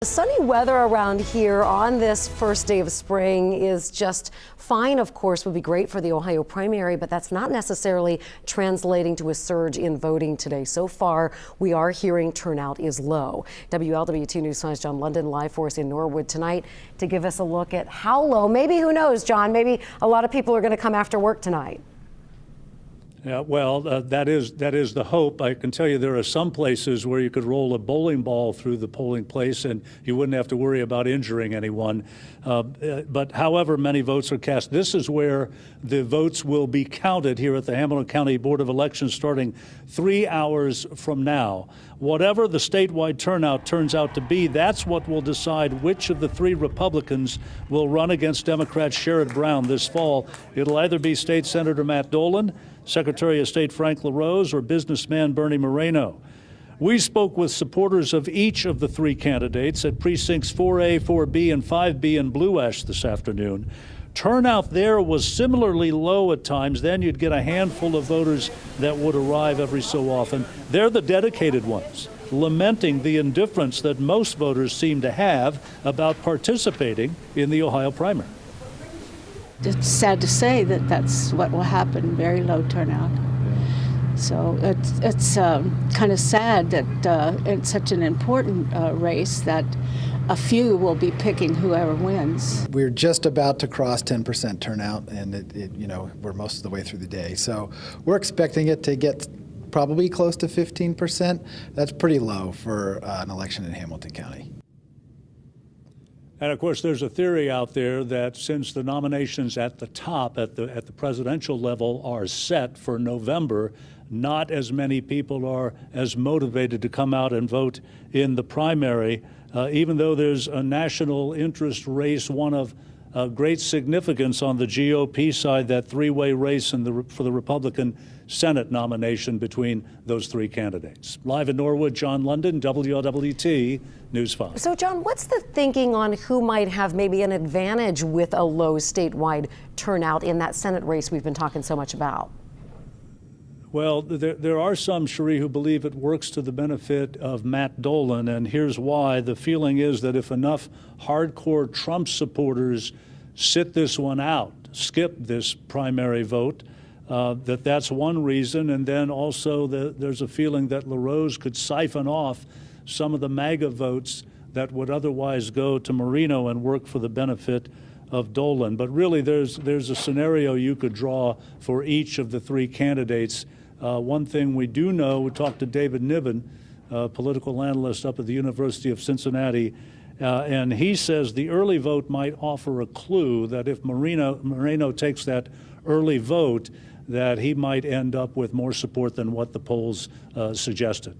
Sunny weather around here on this first day of spring is just fine. Of course, would be great for the Ohio primary, but that's not necessarily translating to a surge in voting today. So far, we are hearing turnout is low. WLWT News 5's John London live for us in Norwood tonight to give us a look at how low. Maybe, who knows, John, maybe a lot of people are going to come after work tonight. Yeah, well, that is the hope. I can tell you there are some places where you could roll a bowling ball through the polling place and you wouldn't have to worry about injuring anyone. But however many votes are cast, this is where the votes will be counted here at the Hamilton County Board of Elections starting 3 hours from now. Whatever the statewide turnout turns out to be, that's what will decide which of the three Republicans will run against Democrat Sherrod Brown this fall. It'll either be State Senator Matt Dolan, Secretary of State Frank LaRose, or businessman Bernie Moreno. We spoke with supporters of each of the three candidates at precincts 4A, 4B, and 5B in Blue Ash this afternoon. Turnout there was similarly low at times. Then you'd get a handful of voters that would arrive every so often. They're the dedicated ones, lamenting the indifference that most voters seem to have about participating in the Ohio primary. It's sad to say that that's what will happen, very low turnout. So it's kind of sad that it's such an important race that a few will be picking whoever wins. We're just about to cross 10% turnout, and we're most of the way through the day. So we're expecting it to get probably close to 15%. That's pretty low for an election in Hamilton County. And of course, there's a theory out there that since the nominations at the top, at the presidential level, are set for November, not as many people are as motivated to come out and vote in the primary, even though there's a national interest race, one of great significance on the GOP side, that three-way race for the Republican Senate nomination between those three candidates. Live in Norwood, John London, WLWT News 5. So, John, what's the thinking on who might have maybe an advantage with a low statewide turnout in that Senate race we've been talking so much about? Well, there are some, Cherie, who believe it works to the benefit of Matt Dolan, and here's why. The feeling is that if enough hardcore Trump supporters sit this one out, skip this primary vote, that's one reason. And then also there's a feeling that LaRose could siphon off some of the MAGA votes that would otherwise go to Moreno and work for the benefit of Dolan. But really, there's a scenario you could draw for each of the three candidates. One thing we do know, we talked to David Niven, political analyst up at the University of Cincinnati, and he says the early vote might offer a clue that if Moreno takes that early vote, that he might end up with more support than what the polls suggested.